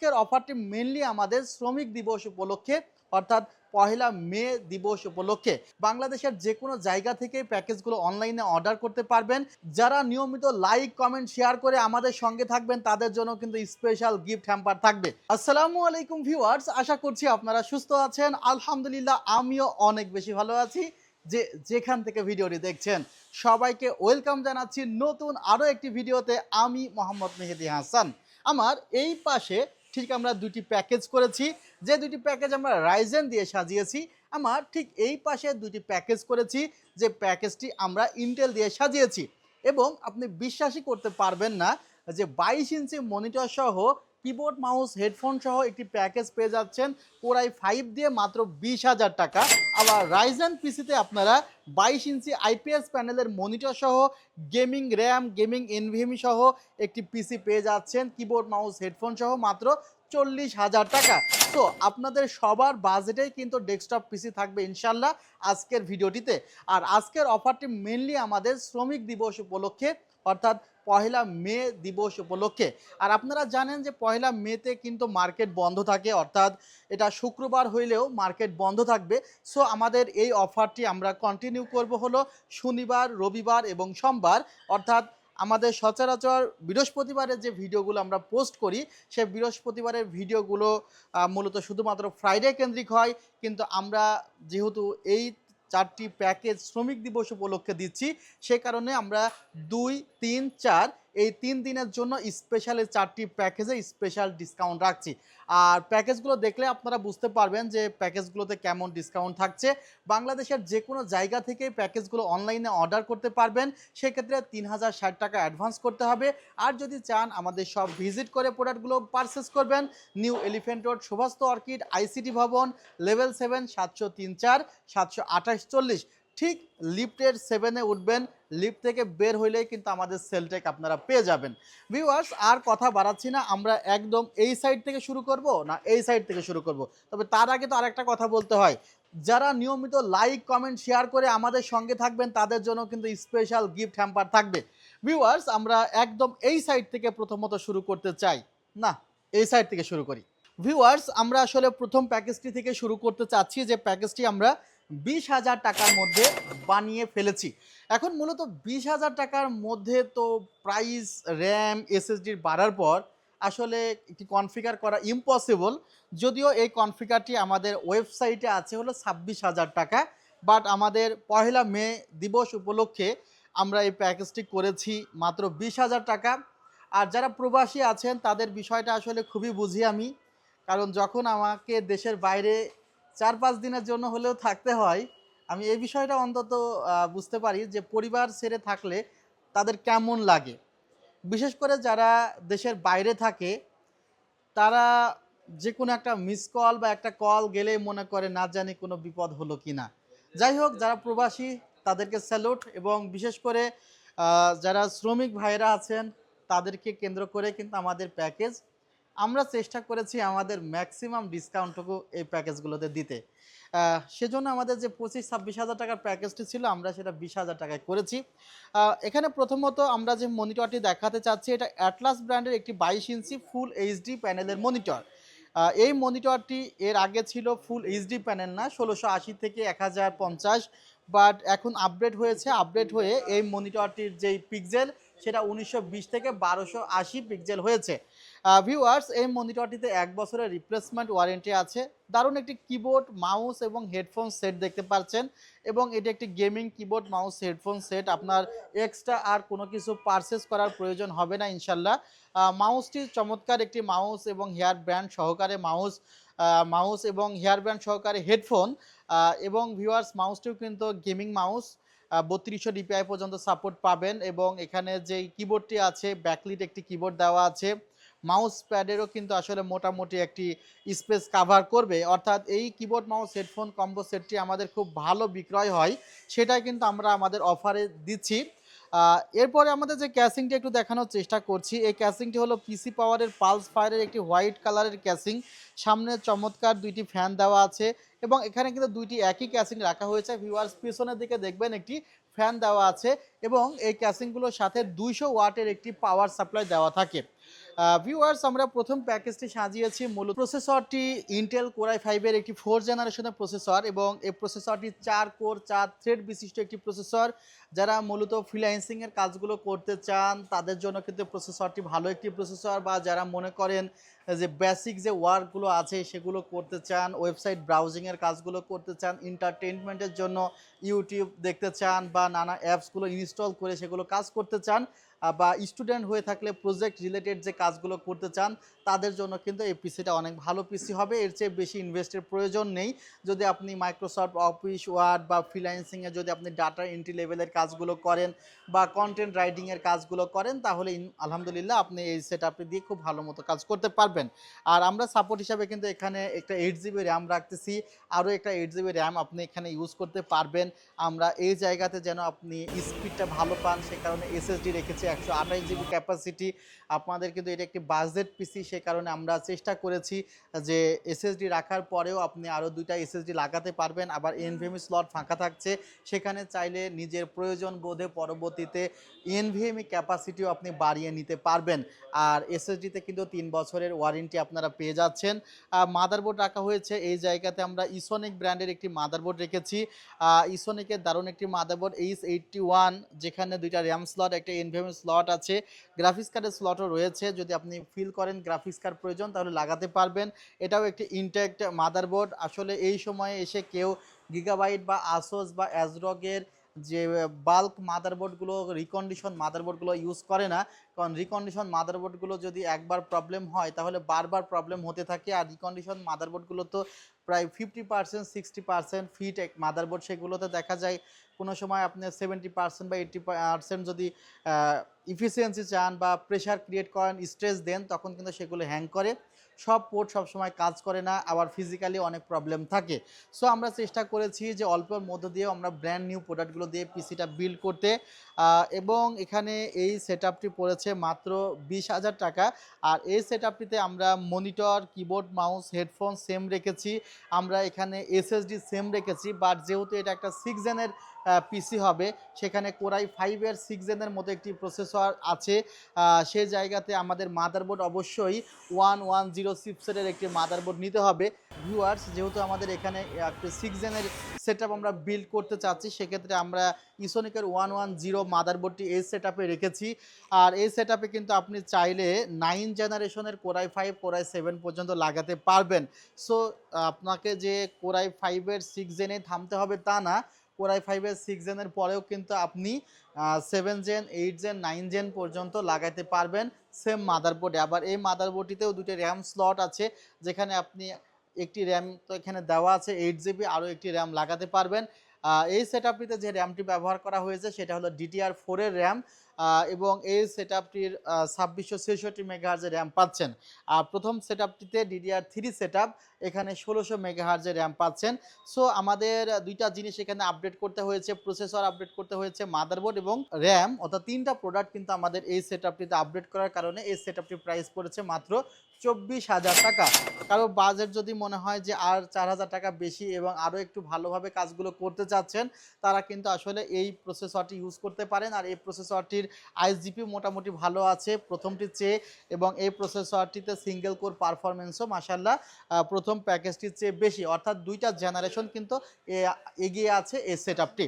আজকের অফারটি মেইনলি আমাদের শ্রমিক দিবস উপলক্ষে, অর্থাৎ পহেলা মে দিবস উপলক্ষে বাংলাদেশের যে কোনো জায়গা থেকে প্যাকেজগুলো অনলাইনে অর্ডার করতে পারবেন। যারা নিয়মিত লাইক কমেন্ট শেয়ার করে আমাদের সঙ্গে থাকবেন তাদের জন্য কিন্তু স্পেশাল গিফট হ্যাম্পার থাকবে। আসসালামু আলাইকুম ভিউয়ার্স, আশা করছি আপনারা সুস্থ আছেন। আলহামদুলিল্লাহ আমিও অনেক বেশি ভালো আছি। যেখান থেকে ভিডিওটি দেখছেন সবাইকে ওয়েলকাম জানাচ্ছি নতুন আরও একটি ভিডিওতে। আমি মোহাম্মদ মেহেদি হাসান। আমার এই পাশে ঠিক আমরা দুটি প্যাকেজ করেছি, যে দুটি প্যাকেজ আমরা রাইজেন দিয়ে সাজিয়েছি। আমার ঠিক এই পাশে দুটি প্যাকেজ করেছি, যে প্যাকেজটি আমরা ইন্টেল দিয়ে সাজিয়েছি। এবং আপনি বিশ্বাসই করতে পারবেন না যে 22 ইঞ্চি মনিটর সহ কিবোর্ড মাউস হেডফোন সহ একটি প্যাকেজ পেয়ে যাচ্ছেন কোরাই 5 দিয়ে মাত্র 20,000 টাকা। আবার রাইজেন পিসিতে আপনারা 22 ইঞ্চি আইপিএস প্যানেলের মনিটর সহ গেমিং র্যাম, গেমিং এনভিএমই সহ একটি পিসি পেয়ে যাচ্ছেন কিবোর্ড মাউস হেডফোন সহ মাত্র 40,000 টাকা। তো আপনাদের সবার বাজেটেই কিন্তু ডেস্কটপ পিসি থাকবে ইনশাল্লাহ আজকের ভিডিওটিতে। আর আজকের অফারটি মেনলি আমাদের শ্রমিক দিবস উপলক্ষে, অর্থাৎ পহেলা মে দিবস উপলক্ষে। আর আপনারা জানেন যে পহেলা মেতে কিন্তু মার্কেট বন্ধ থাকে, অর্থাৎ এটা শুক্রবার হইলেও মার্কেট বন্ধ থাকবে। সো আমাদের এই অফারটি আমরা কন্টিনিউ করব হলো শনিবার, রবিবার এবং সোমবার, অর্থাৎ আমাদের সচরাচর বৃহস্পতিবারের যে ভিডিওগুলো আমরা পোস্ট করি সেই বৃহস্পতিবারের ভিডিওগুলো মূলত শুধুমাত্র ফ্রাইডে কেন্দ্রিক হয়। কিন্তু আমরা যেহেতু এই 4টি প্যাকেজ শ্রমিক দিবস উপলক্ষে দিচ্ছি, সে কারণে আমরা 2, 3, 4 এই 3 দিনের জন্য স্পেশাল এই 4টি প্যাকেজে স্পেশাল ডিসকাউন্ট রাখছি। আর প্যাকেজগুলো দেখলে আপনারা বুঝতে পারবেন যে প্যাকেজগুলোতে কেমন ডিসকাউন্ট থাকছে। বাংলাদেশের যে কোনো জায়গা থেকে প্যাকেজগুলো অনলাইনে অর্ডার করতে পারবেন, সেক্ষেত্রে 3060 টাকা অ্যাডভান্স করতে হবে। আর যদি চান আমাদের সব ভিজিট করে প্রোডাক্টগুলো পারচেস করবেন, New Elephant Road, Subhash Orchid, ICT Bhaban, level 7, 703-4, 728-40, ঠিক লিফটের 7-এ উঠবেন। লিফট থেকে বের হইলেই কিন্তু আমাদের সেলটেক আপনারা পেয়ে যাবেন। ভিউয়ার্স, আর কথা বাড়াচ্ছি না, আমরা একদম এই সাইড থেকে শুরু করব না এই সাইড থেকে শুরু করব। তবে তার আগে তো আরেকটা কথা বলতে হয়, যারা নিয়মিত লাইক কমেন্ট শেয়ার করে আমাদের সঙ্গে থাকবেন তাদের জন্য কিন্তু স্পেশাল গিফট হ্যাম্পার থাকবে। ভিউয়ার্স, আমরা একদম এই সাইড থেকে প্রথমত শুরু করতে চাই, না এই সাইড থেকে শুরু করি। ভিউয়ার্স, আমরা আসলে প্রথম প্যাকেজটি থেকে শুরু করতে চাচ্ছি, যে প্যাকেজটি আমরা 20,000 টাকার মধ্যে বানিয়ে ফেলেছি। এখন মূলত 20,000 টাকার মধ্যে তো প্রাইস, র্যাম, এসএসডির বাড়ার পর আসলে একটি কনফিগার করা ইম্পসিবল। যদিও এই কনফিগারটি আমাদের ওয়েবসাইটে আছে হলো 26,000 টাকা, বাট আমাদের পহেলা মে দিবস উপলক্ষে আমরা এই প্যাকেজটি করেছি মাত্র 20,000 টাকা। আর যারা প্রবাসী আছেন তাদের বিষয়টা আসলে খুবই বুঝি আমি, কারণ যখন আমাকে দেশের বাইরে 4-5 দিনের জন্য হলেও থাকতে হয়, আমি এই বিষয়টা অন্তত বুঝতে পারি যে পরিবার ছেড়ে থাকলে তাদের কেমন লাগে। বিশেষ করে যারা দেশের বাইরে থাকে তারা যে কোনো একটা মিস কল বা একটা কল গেলেই মনে করে না জানি কোনো বিপদ হলো কি না। যাই হোক, যারা প্রবাসী তাদেরকে স্যালুট, এবং বিশেষ করে যারা শ্রমিক ভাইরা আছেন তাদেরকে কেন্দ্র করে কিন্তু আমাদের প্যাকেজ, আমরা চেষ্টা করেছি আমাদের ম্যাক্সিমাম ডিসকাউন্টটুকু এই প্যাকেজগুলোতে দিতে। সেজন্য আমাদের যে 25-26 হাজার টাকার প্যাকেজটি ছিল আমরা সেটা 20,000 টাকায় করেছি। এখানে প্রথমত আমরা যে মনিটরটি দেখাতে চাচ্ছি, এটা অ্যাটলাস ব্র্যান্ডের একটি 22 ইঞ্চি ফুল এইচডি প্যানেলের মনিটর। এই মনিটরটি এর আগে ছিল ফুল এইচডি প্যানেল না, 1680 থেকে 1050, বাট এখন আপডেট হয়েছে। আপডেট হয়ে এই মনিটরটির যেই পিক্সেল সেটা 1920 থেকে 1280 পিক্সেল হয়েছে। ভিউয়ার্স, এই মনিটরটিতে 1 বছরের রিপ্লেসমেন্ট ওয়ারেন্টি আছে। দারুণ একটি কিবোর্ড, মাউস এবং হেডফোন সেট দেখতে পাচ্ছেন, এবং এটি একটি gaming keyboard, mouse, headphone set. আপনার এক্সট্রা আর কোনো কিছু পারচেস করার প্রয়োজন হবে না ইনশাল্লাহ। মাউসটি চমৎকার একটি মাউস এবং হেয়ার ব্যান্ড সহকারে মাউস এবং হেয়ার ব্যান্ড সহকারে হেডফোন। এবং ভিউয়ার্স, মাউসটিও কিন্তু গেমিং মাউস, 3200 ডিপিআই পর্যন্ত সাপোর্ট পাবেন। এবং এখানে যেই কিবোর্ডটি আছে ব্যাকলিট একটি কিবোর্ড দেওয়া আছে। মাউস প্যাডেরও কিন্তু আসলে মোটামুটি একটি স্পেস কাভার করবে, অর্থাৎ এই কিবোর্ড মাউস হেডফোন কম্বো সেটটি আমাদের খুব ভালো বিক্রয় হয়, সেটাই কিন্তু আমরা আমাদের অফারে দিচ্ছি। এরপরে আমাদের যে ক্যাসিংটি একটু দেখানোর চেষ্টা করছি, এই ক্যাসিংটি হলো পিসি পাওয়ারের পালস ফায়ারের একটি হোয়াইট কালারের ক্যাসিং। সামনে চমৎকার দুইটি ফ্যান দেওয়া আছে, এবং এখানে কিন্তু দুইটি একই ক্যাসিং রাখা হয়েছে। ভিউয়ার্স, পিছনের দিকে দেখবেন একটি ফ্যান দেওয়া আছে, এবং এই ক্যাসিংগুলোর সাথে 200 ওয়াটের একটি পাওয়ার সাপ্লাই দেওয়া থাকে। ভিউয়ার্স, আমরা প্রথম প্যাকেজটি সাজিয়েছি মূলত প্রসেসরটি ইন্টেল কোর i5 এর একটি 4 জেনারেশনের প্রসেসর এবং এই প্রসেসরটি 4 কোর 4 থ্রেড বিশিষ্ট একটি প্রসেসর। যারা মূলত ফ্রিল্যান্সিং এর কাজগুলো করতে চান তাদের জন্য কিন্তু প্রসেসরটি ভালো একটি প্রসেসর, বা যারা মনে করেন যে বেসিক যে ওয়ার্কগুলো আছে সেগুলো করতে চান, ওয়েবসাইট ব্রাউজিং এর কাজগুলো করতে চান, এন্টারটেইনমেন্টের জন্য ইউটিউব দেখতে চান বা নানা অ্যাপসগুলো ইনস্টল করে সেগুলো কাজ করতে চান, বা স্টুডেন্ট হয়ে থাকলে প্রজেক্ট রিলেটেড যে কাজগুলো করতে চান তাদের জন্য কিন্তু এই পিসিটা অনেক ভালো পিসি হবে। এর চেয়ে বেশি ইনভেস্টের প্রয়োজন নেই। যদি আপনি মাইক্রোসফট অফিস ওয়ার্ড বা ফ্রিল্যান্সিংয়ে যদি আপনি ডাটা এন্ট্রি লেভেলের কাজগুলো করেন বা কন্টেন্ট রাইটিংয়ের কাজগুলো করেন তাহলে আলহামদুলিল্লাহ আপনি এই সেটআপটি দিয়ে খুব ভালো মতো কাজ করতে পারবেন। আর আমরা সাপোর্ট হিসাবে কিন্তু এখানে একটা 8 জিবি র্যাম রাখতেছি, আরও একটা 8 জিবি র্যাম আপনি এখানে ইউজ করতে পারবেন। আমরা এই জায়গাতে যেন আপনি স্পিডটা ভালো পান সে কারণে এসএসডি রেখেছি 128 জিবি ক্যাপাসিটি। আপনাদের কিন্তু এটা একটি বাজেট পিসি, সে কারণে আমরা চেষ্টা করেছি যে এসএসডি রাখার পরেও আপনি আরও 2টা এসএসডি লাগাতে পারবেন। আবার এনভিএমই স্লট ফাঁকা থাকছে, সেখানে চাইলে নিজের প্রয়োজন বোধে পরবর্তীতে এনভিএমই ক্যাপাসিটিও আপনি বাড়িয়ে নিতে পারবেন। আর এসএসডিতে কিন্তু 3 বছরের ওয়ারেন্টি আপনারা পেয়ে যাচ্ছেন। মাদারবোর্ড রাখা হয়েছে এই জায়গাতে আমরা ইসোনিক ব্র্যান্ডের একটি মাদারবোর্ড রেখেছি। ইসোনিকের দারুণ একটি মাদারবোর্ড H81, যেখানে 2টা র্যাম স্লট, একটা এনভিএমই স্লট আছে, গ্রাফিক্স কার্ডের স্লটও রয়েছে। যদি আপনি ফিল করেন গ্রাফিক্স কার্ড প্রয়োজন তাহলে লাগাতে পারবেন। এটাও একটি ইনট্যাক্ট মাদারবোর্ড। আসলে এই সময়ে এসে কেউ গিগাবাইট বা আসোস বা অ্যাজরকের যে বাল্ক মাদারবোর্ডগুলো, রিকন্ডিশন মাদারবোর্ডগুলো ইউজ করে না, কারণ রিকন্ডিশন মাদারবোর্ডগুলো যদি একবার প্রবলেম হয় তাহলে বারবার প্রবলেম হতে থাকে। আর রিকন্ডিশন মাদারবোর্ডগুলো তো প্রায় 50% 60% ফিট এক মাদারবোর্ড, সেগুলোতে দেখা যায় কোনো সময় আপনি 70% বা 80% যদি ইফিসিয়েন্সি চান বা প্রেশার ক্রিয়েট করেন, স্ট্রেস দেন, তখন কিন্তু সেগুলো হ্যাং করে, সব পোর্ট সবসময় কাজ করে না, আবার ফিজিক্যালি অনেক প্রবলেম থাকে। সো আমরা চেষ্টা করেছি যে অল্পের মধ্য দিয়েও আমরা ব্র্যান্ড নিউ প্রোডাক্টগুলো দিয়ে পিসিটা বিল্ড করতে। এবং এখানে এই সেটআপটি পড়েছে মাত্র 20,000 টাকা। আর এই সেটআপটিতে আমরা monitor, keyboard, mouse, headphone same রেখেছি, আমরা এখানে এসএসডি সেম রেখেছি। বাট যেহেতু এটা একটা 6 জেনের পিসি হবে, সেখানে কোর i5 এর 6 জেনের মতো একটি প্রসেসর আছে। সেই জায়গাতে আমাদের মাদারবোর্ড অবশ্যই 1110 চিপসেটের একটি মাদারবোর্ড নিতে হবে। ভিউয়ার্স, যেহেতু আমাদের এখানে একটা 6 জেনের সেটআপ আমরা বিল্ড করতে চাচ্ছি, সেক্ষেত্রে আমরা ইসোনিকের 110 মাদারবোর্ডটি এই সেটআপে রেখেছি। আর এই সেটআপে কিন্তু আপনি চাইলে 9 জেনারেশনের কোর i5 কোর i7 পর্যন্ত লাগাতে পারবেন। সো আপনাকে যে কোর i5 এর 6 জেনে থামতে হবে তা না, কোর i5 এর 6 জেনের পরেও কিন্তু আপনি 7 জেন, 8 জেন, 9 জেন পর্যন্ত লাগাতে পারবেন সেম মাদারবোর্ডে। আবার এই মাদারবোর্ডটিতেও 2টি র্যাম স্লট আছে, যেখানে আপনি একটি র্যাম তো এখানে দেওয়া আছে 8 জিবি, আরও একটি র্যাম লাগাতে পারবেন। এই সেটআপটিতে যে র্যামটি ব্যবহার করা হয়েছে সেটা হলো DDR4 এর র্যাম, এবং এই সেটআপটির 2666 মেগাহার্জের র্যাম পাচ্ছেন। আর প্রথম সেটআপটিতে DDR3 সেটআপ, এখানে 1600 মেগাহার্জের র্যাম পাচ্ছেন। সো আমাদের 2টা জিনিস এখানে আপডেট করতে হয়েছে, প্রসেসর আপডেট করতে হয়েছে, মাদারবোর্ড এবং র্যাম, অর্থাৎ 3টা প্রোডাক্ট কিন্তু আমাদের এই সেটআপটিতে আপডেট করার কারণে এই সেটআপটির প্রাইস পড়েছে মাত্র 24,000 টাকা। কারো বাজেট যদি মনে হয় যে আর 4,000 টাকা বেশি এবং আরও একটু ভালোভাবে কাজগুলো করতে চাচ্ছেন, তারা কিন্তু আসলে এই প্রসেসরটি ইউজ করতে পারেন। আর এই প্রসেসরটির আইজিপি মোটামুটি ভালো আছে প্রথমটির চেয়ে, এবং এই প্রসেসরটিতে সিঙ্গেল কোর পারফরমেন্সও মাশাআল্লাহ প্রথম প্যাকেজটির চেয়ে বেশি, অর্থাৎ 2টা জেনারেশন কিন্তু এগিয়ে আছে এই সেটআপটি।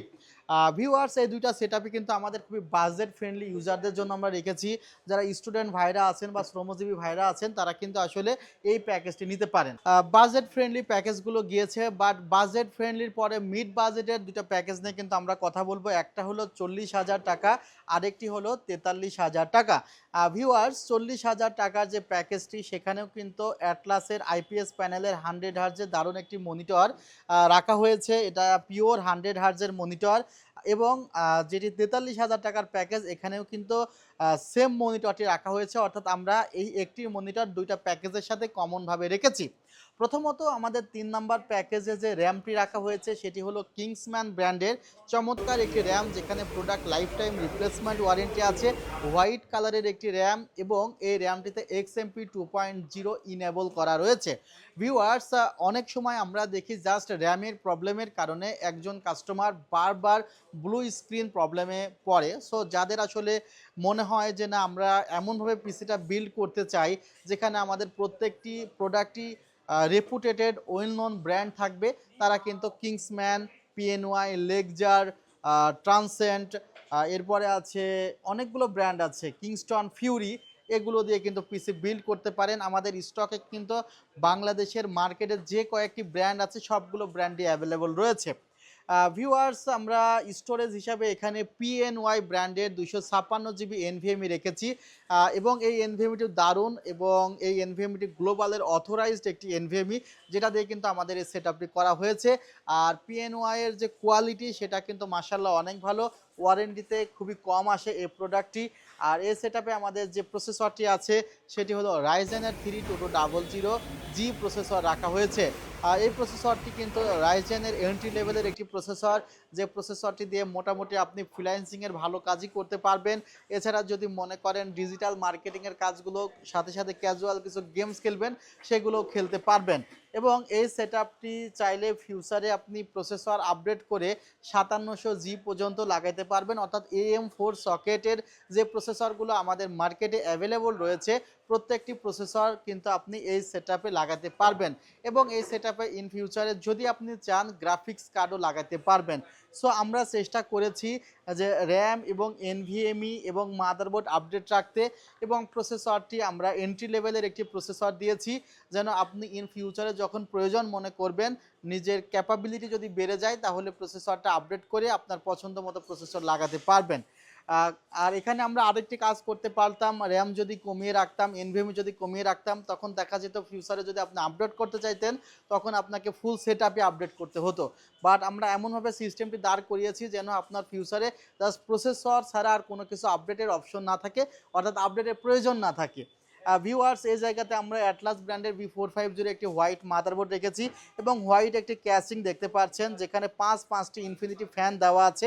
ভিউয়ার্স, এই 2টা সেটআপই কিন্তু আমাদের খুবই বাজেট ফ্রেন্ডলি ইউজারদের জন্য আমরা রেখেছি। যারা স্টুডেন্ট ভাইরা আছেন বা শ্রমজীবী ভাইরা আছেন তারা কিন্তু আসলে এই প্যাকেজটি নিতে পারেন। বাজেট ফ্রেন্ডলি প্যাকেজগুলো গিয়েছে, বাট বাজেট ফ্রেন্ডলির পরে মিড বাজেটের 2টা প্যাকেজ নিয়ে কিন্তু আমরা কথা বলবো। একটা হলো 40,000 টাকা, আরেকটি হলো 43,000 টাকা। ভিউয়ার্স, 40,000 টাকার যে প্যাকেজটি সেখানেও কিন্তু অ্যাটলাসের আইপিএস প্যানেলের 100 হার্জের দারুণ একটি মনিটর রাখা হয়েছে। এটা পিওর 100 হার্জের মনিটর। এবং যেটি 43,000 টাকার প্যাকেজ, এখানেও কিন্তু সেম মনিটরটি রাখা হয়েছে, অর্থাৎ আমরা এই একটি মনিটর 2টা প্যাকেজের সাথে কমনভাবে রেখেছি। প্রথমত আমাদের ৩ নাম্বার প্যাকেজে যে র্যামটি রাখা হয়েছে সেটি হলো কিংসম্যান ব্র্যান্ডের চমৎকার একটি র্যাম, যেখানে product life time replacement warranty আছে। হোয়াইট কালারের একটি র্যাম এবং এই র্যামটিতে XMP 2.0 ইনেবল করা রয়েছে। ভিউয়ার্স, অনেক সময় আমরা দেখি জাস্ট র্যামের প্রবলেমের কারণে একজন কাস্টমার বারবার ব্লু স্ক্রিন প্রবলেমে পড়ে। সো যাদের আসলে মনে হয় যে না আমরা এমনভাবে পিসিটা বিল্ড করতে চাই যেখানে আমাদের প্রত্যেকটি প্রোডাক্টই রেপুটেটেড ওয়েল নোন ব্র্যান্ড থাকবে, তারা কিন্তু কিংসম্যান, PNY, লেকজার, ট্রান্সেন্ট, এরপরে আছে অনেকগুলো ব্র্যান্ড আছে, কিংস্টন, ফিউরি, এগুলো দিয়ে কিন্তু পিসি বিল্ড করতে পারেন। আমাদের স্টকে কিন্তু বাংলাদেশের মার্কেটে যে কয়েকটি ব্র্যান্ড আছে সবগুলো ব্র্যান্ডই অ্যাভেলেবল রয়েছে। ভিউয়ার্স, আমরা স্টোরেজ হিসাবে এখানে PNY ব্র্যান্ডের 256 GB NVMe রেখেছি এবং এই NVMeটি দারুণ এবং এই NVMeটি গ্লোবালের অথরাইজড একটি NVMe, যেটা দিয়ে কিন্তু আমাদের এই সেটআপটি করা হয়েছে। আর PNY এর যে কোয়ালিটি সেটা কিন্তু মাশাআল্লাহ অনেক ভালো, ওয়ারেন্টিতে খুবই কম আসে এই প্রোডাক্টটি। আর এই সেটআপে আমাদের যে প্রসেসরটি আছে সেটি হলো রাইজেনের 3200G প্রসেসর রাখা হয়েছে। এই প্রসেসরটি কিন্তু রাইজেনের এন্ট্রি লেভেলের একটি প্রসেসর, যে প্রসেসরটি দিয়ে মোটামুটি আপনি ফ্রিল্যান্সিংয়ের ভালো কাজই করতে পারবেন। এছাড়া যদি মনে করেন ডিজিটাল মার্কেটিংয়ের কাজগুলো সাথে সাথে ক্যাজুয়াল কিছু গেমস খেলবেন সেগুলোও খেলতে পারবেন। এবং এই সেটআপটি চাইলে ফিউচারে আপনি প্রসেসর আপডেট করে 5700G পর্যন্ত লাগাইতে পারবেন, অর্থাৎ AM4 সকেটের যে প্রসেসরগুলো আমাদের মার্কেটে অ্যাভেলেবল রয়েছে প্রত্যেকটি প্রসেসর কিন্তু আপনি এই সেটআপে লাগাতে পারবেন। এবং এই সেটআপে ইন ফিউচারে যদি আপনি চান গ্রাফিক্স কার্ডও লাগাতে পারবেন। সো আমরা চেষ্টা করেছি যে র্যাম এবং NVMe এবং মাদারবোর্ড আপডেট রাখতে, এবং প্রসেসরটি আমরা এন্ট্রি লেভেলের একটি প্রসেসর দিয়েছি যেন আপনি ইন ফিউচারে যখন প্রয়োজন মনে করবেন, নিজের ক্যাপাবিলিটি যদি বেড়ে যায় তাহলে প্রসেসরটা আপডেট করে আপনার পছন্দ মতো প্রসেসর লাগাতে পারবেন। আর এখানে আমরা আরেকটি কাজ করতে পারতাম, র্যাম যদি কমিয়ে রাখতাম, NVMe যদি কমিয়ে রাখতাম, তখন দেখা যেত ফিউচারে যদি আপনি আপডেট করতে চাইতেন তখন আপনাকে ফুল সেটআপই আপডেট করতে হতো। বাট আমরা এমনভাবে সিস্টেমটি দাঁড় করিয়েছি যেন আপনার ফিউচারে জাস্ট প্রসেসর ছাড়া আর কোনো কিছু আপডেটের অপশন না থাকে, অর্থাৎ আপডেটের প্রয়োজন না থাকে। ভিউয়ার্স, এই জায়গাতে আমরা অ্যাটলাস ব্র্যান্ডের V450 একটি হোয়াইট মাদারবোর্ড রেখেছি এবং হোয়াইট একটি ক্যাসিং দেখতে পাচ্ছেন, যেখানে পাঁচটি ইনফিনিটি ফ্যান দেওয়া আছে।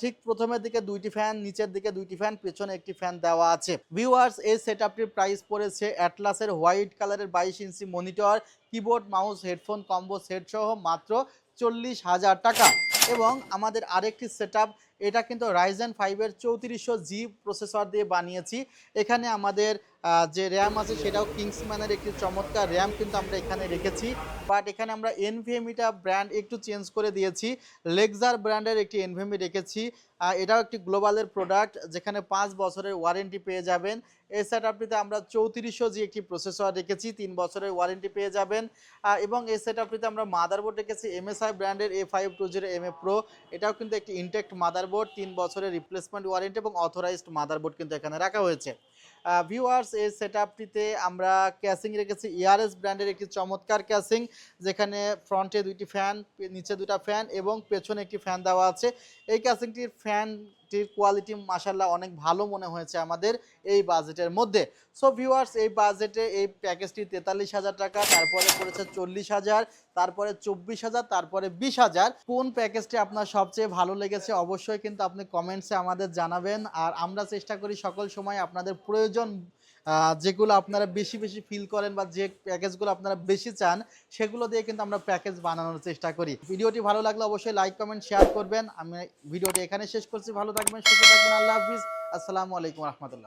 ঠিক প্রথমের দিকে 2টি ফ্যান, নিচের দিকে 2টি ফ্যান, পেছনে একটি ফ্যান দেওয়া আছে। ভিউয়ার্স, এই সেটআপটির প্রাইস পড়েছে অ্যাটলাসের হোয়াইট কালারের 22 inch monitor, keyboard, mouse, headphone combo set সহ মাত্র 40,000 টাকা। এবং আমাদের আরেকটি সেটআপ, এটা কিন্তু রাইজেন 5-এর 3400G প্রসেসর দিয়ে বানিয়েছি। এখানে আমাদের যে র্যাম আছে সেটাও কিংসম্যানের একটি চমৎকার র্যাম কিন্তু আমরা এখানে রেখেছি। বাট এখানে আমরা NVMeটা ব্র্যান্ড একটু চেঞ্জ করে দিয়েছি, লেকজার ব্র্যান্ডের একটি NVMe রেখেছি। এটাও একটি গ্লোবালের প্রোডাক্ট, যেখানে 5 বছরের ওয়ারেন্টি পেয়ে যাবেন। এই সেটআপটিতে আমরা 3400G একটি প্রসেসর রেখেছি, 3 বছরের ওয়ারেন্টি পেয়ে যাবেন। এবং এই সেটআপটিতে আমরা মাদারবোর্ড রেখেছি MSI ব্র্যান্ডের A520MA Pro, এটাও কিন্তু একটি ইনটেক্ট মাদারবোর্ড, 3 বছরের রিপ্লেসমেন্ট ওয়ারেন্টি এবং অথরাইজড মাদারবোর্ড কিন্তু এখানে রাখা হয়েছে। ভিউয়ার্স, এই সেটআপটিতে আমরা ক্যাসিং রেখেছি ERS ব্র্যান্ডের একটি চমৎকার ক্যাসিং, যেখানে ফ্রন্টে 2টি ফ্যান, নিচে 2টা ফ্যান এবং পেছনে একটি ফ্যান দেওয়া আছে। এই ক্যাসিংটির ফ্যানটির কোয়ালিটি মাশাআল্লাহ অনেক ভালো মনে হয়েছে আমাদের এই বাজেটের মধ্যে। সো ভিউয়ার্স, এই বাজেটে এই প্যাকেজটি 43,000 টাকা, তারপরে পড়েছে 40,000, তারপরে 24,000, তারপরে 20,000। কোন প্যাকেজটি আপনার সবচেয়ে ভালো লেগেছে অবশ্যই কিন্তু আপনি কমেন্টসে আমাদের জানাবেন। আর আমরা চেষ্টা করি সকল সময় আপনাদের প্রয়োজন যেগুলো আপনারা বেশি ফিল করেন বা যে প্যাকেজগুলো আপনারা বেশি চান সেগুলো দিয়ে কিন্তু আমরা প্যাকেজ বানানোর চেষ্টা করি। ভিডিওটি ভালো লাগলে অবশ্যই লাইক, কমেন্ট, শেয়ার করবেন। আমি ভিডিওটি এখানে শেষ করছি। ভালো থাকবেন, সুস্থ থাকবেন। আল্লাহ হাফিজ। আসসালামু আলাইকুম রহমতুল্লাহ।